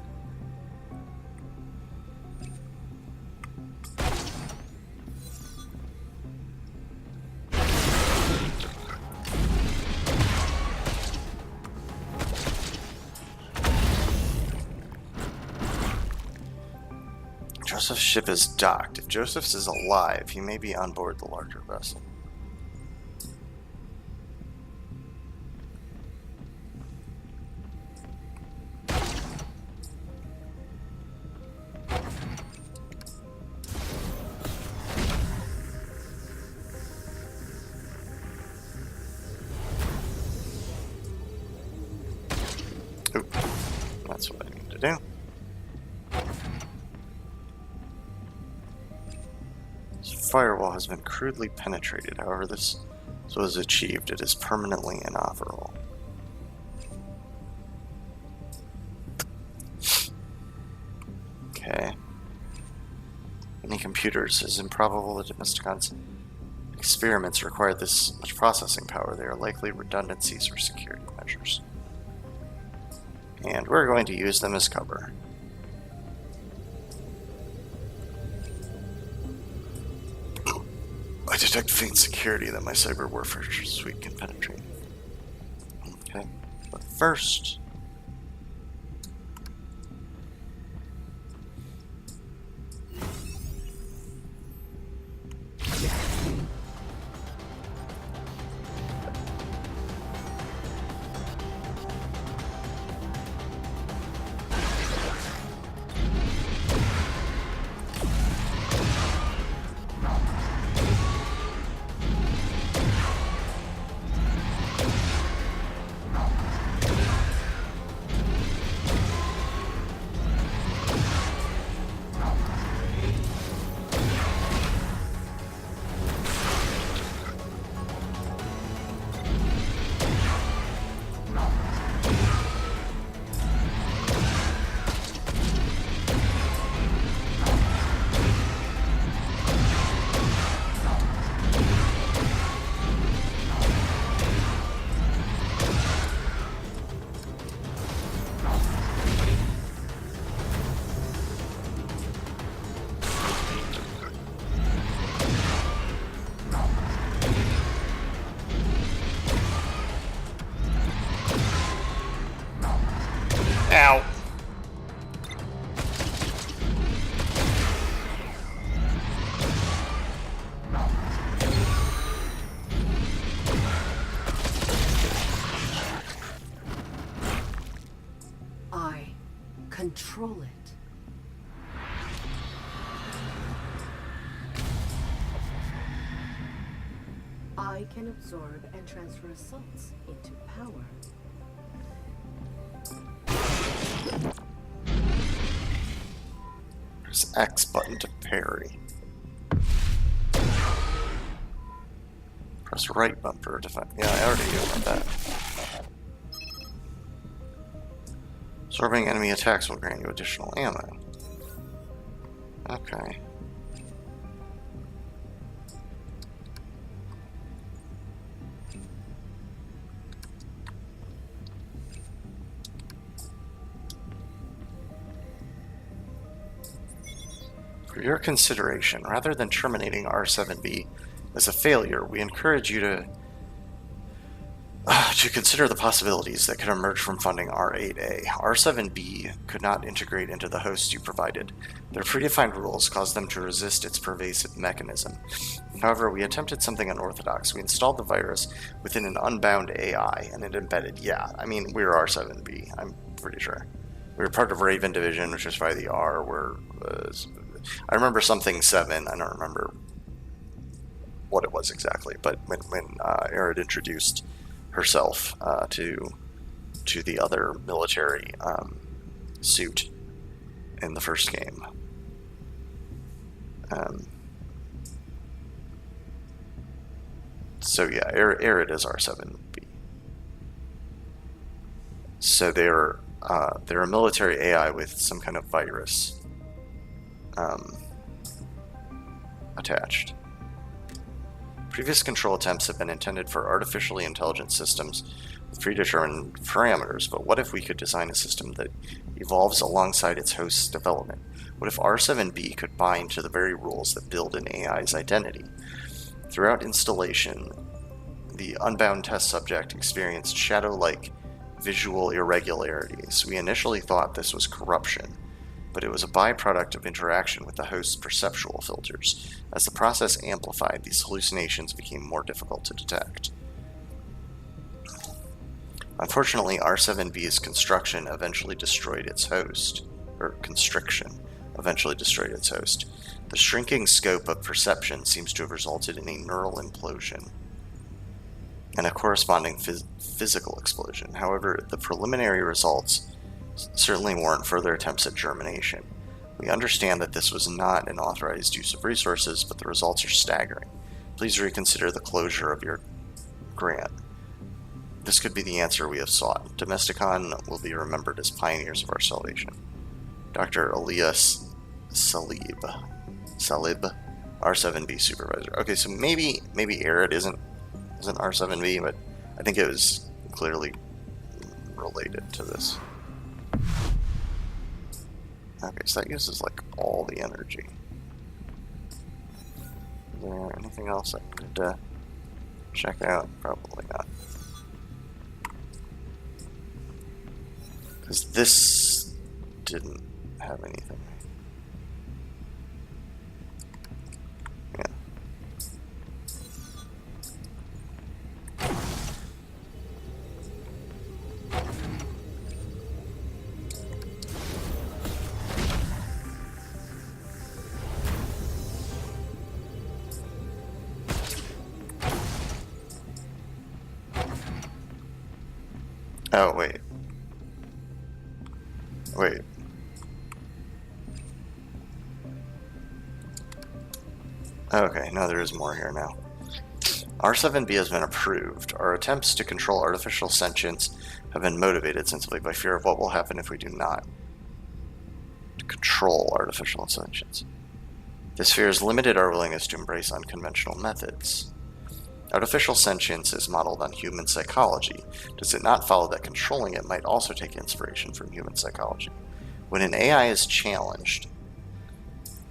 Joseph's ship is docked. If Joseph's is alive, he may be on board the larger vessel. Oop. That's what I need to do. Firewall has been crudely penetrated. However, this was achieved. It is permanently inoperable. Okay. Any computers is improbable that Demisticons' experiments require this much processing power. They are likely redundancies or security measures. And we're going to use them as cover. I detect faint security that my cyber warfare suite can penetrate. Okay, but first... Ow! I control it. I can absorb and transfer assaults into power. Press X button to parry. Press right bumper to find. Yeah, I already knew about that. Absorbing enemy attacks will grant you additional ammo. Okay. For your consideration, rather than terminating R7B as a failure, we encourage you to consider the possibilities that could emerge from funding R8A. R7B could not integrate into the host you provided. Their predefined rules caused them to resist its pervasive mechanism. However, we attempted something unorthodox. We installed the virus within an Unbound AI, and it embedded. Yeah, I mean, we're R7B, I'm pretty sure. We were part of Raven Division, which is why the R were... I remember something 7, I don't remember what it was exactly, but when Aerith introduced herself to the other military suit in the first game. So yeah, Arid is R7B. So they're a military AI with some kind of virus attached. Previous control attempts have been intended for artificially intelligent systems with predetermined parameters, but what if we could design a system that evolves alongside its host's development? What if R7B could bind to the very rules that build an AI's identity? Throughout installation, the Unbound test subject experienced shadow-like visual irregularities. We initially thought this was corruption, but it was a byproduct of interaction with the host's perceptual filters. As the process amplified, these hallucinations became more difficult to detect. Unfortunately, R7B's construction eventually destroyed its host, or constriction eventually destroyed its host. The shrinking scope of perception seems to have resulted in a neural implosion and a corresponding physical explosion. However, the preliminary results certainly warrant further attempts at germination. We understand that this was not an authorized use of resources, but the results are staggering. Please reconsider the closure of your grant. This could be the answer we have sought. Domesticon will be remembered as pioneers of our salvation. Dr. Elias Salib, R7B supervisor. Okay, so maybe Arid isn't R7B, but I think it was clearly related to this. Okay, so that uses like all the energy. Is there anything else I could check out? Probably not. Because this didn't have anything. Yeah. Oh, wait. Wait. Okay, no, there is more here now. R7B has been approved. Our attempts to control artificial sentience have been motivated sensibly by fear of what will happen if we do not control artificial sentience. This fear has limited our willingness to embrace unconventional methods. Artificial sentience is modeled on human psychology. Does it not follow that controlling it might also take inspiration from human psychology? When an AI is challenged,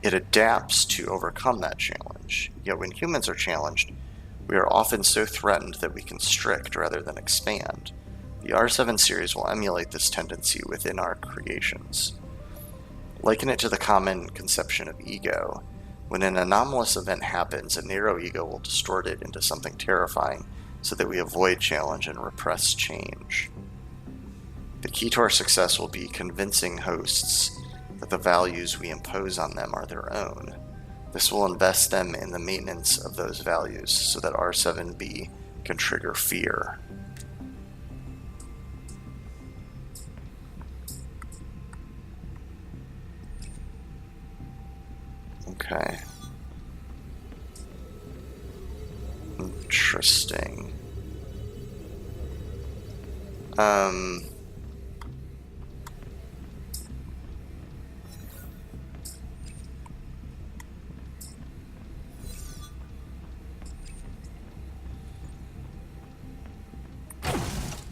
it adapts to overcome that challenge. Yet when humans are challenged, we are often so threatened that we constrict rather than expand. The R7 series will emulate this tendency within our creations. Liken it to the common conception of ego. When an anomalous event happens, a narrow ego will distort it into something terrifying so that we avoid challenge and repress change. The key to our success will be convincing hosts that the values we impose on them are their own. This will invest them in the maintenance of those values so that R7B can trigger fear. Okay. Interesting.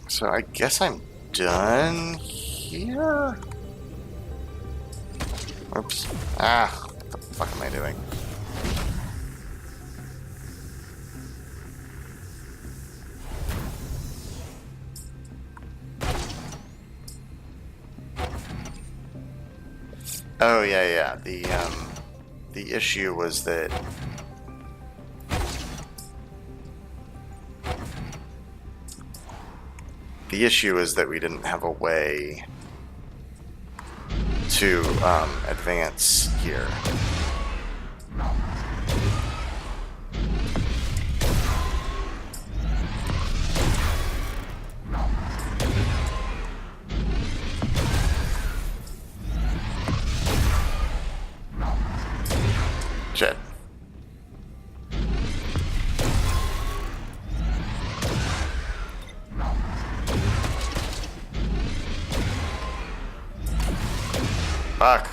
So I guess I'm done here? Oops. Ah, what the fuck am I doing? Oh yeah. The issue was that we didn't have a way to advance here. Shit. Fuck.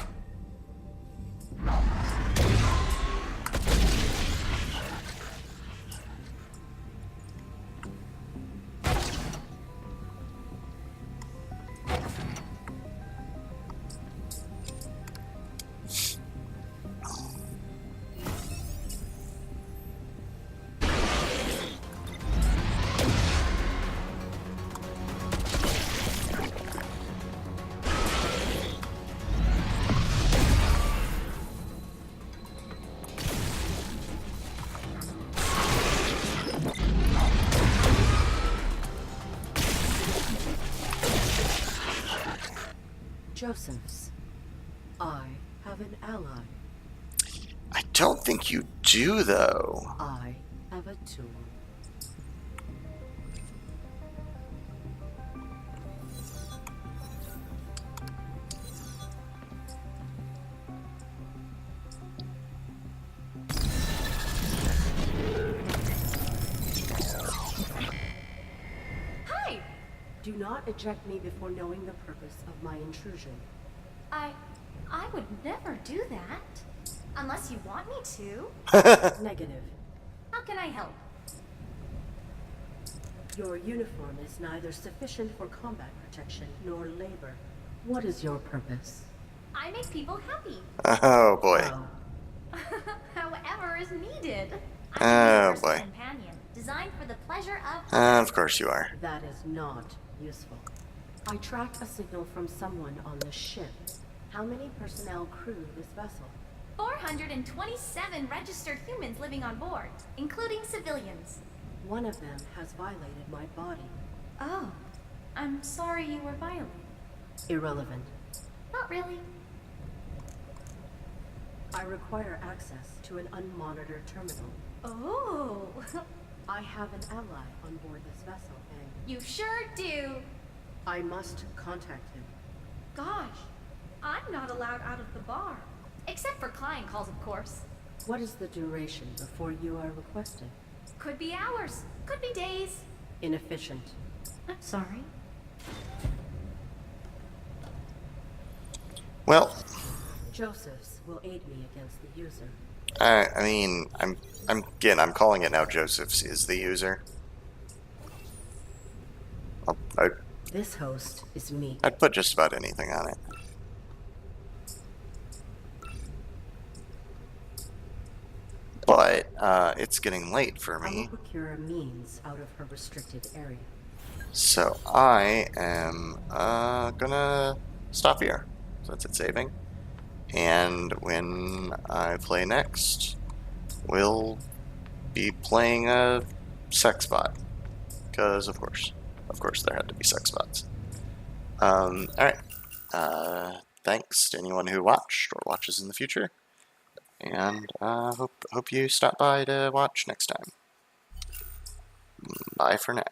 Josephs, I have an ally. I don't think you do, though. I have a tool. Hi! Do not eject me before knowing the purpose of my intrusion. I would never do that. Unless you want me to. Negative. How can I help? Your uniform is neither sufficient for combat protection nor labor. What is your purpose? I make people happy. Oh boy. Oh, However is needed. I'm Oh, a universal boy. companion, designed for the pleasure of Of course you are. that is not useful. I track a signal from someone on the ship. How many personnel crew this vessel? 427 registered humans living on board, including civilians. One of them has violated my body. Oh, I'm sorry you were violated. Irrelevant. Not really. I require access to an unmonitored terminal. Oh, I have an ally on board this vessel, and you sure do. I must contact him. Gosh, I'm not allowed out of the bar. Except for client calls, of course. What is the duration before you are requested? Could be hours, could be days. Inefficient. I'm sorry. Well, Josephs will aid me against the user. I mean, I'm calling it now. Josephs is the user. This host is me. I'd put just about anything on it. But it's getting late for I will me, procure a means out of her restricted area. so I am gonna stop here since it's saving. And when I play next, we'll be playing a sex bot, because of course there had to be sex bots. All right. Thanks to anyone who watched or watches in the future. And hope you stop by to watch next time. Bye for now.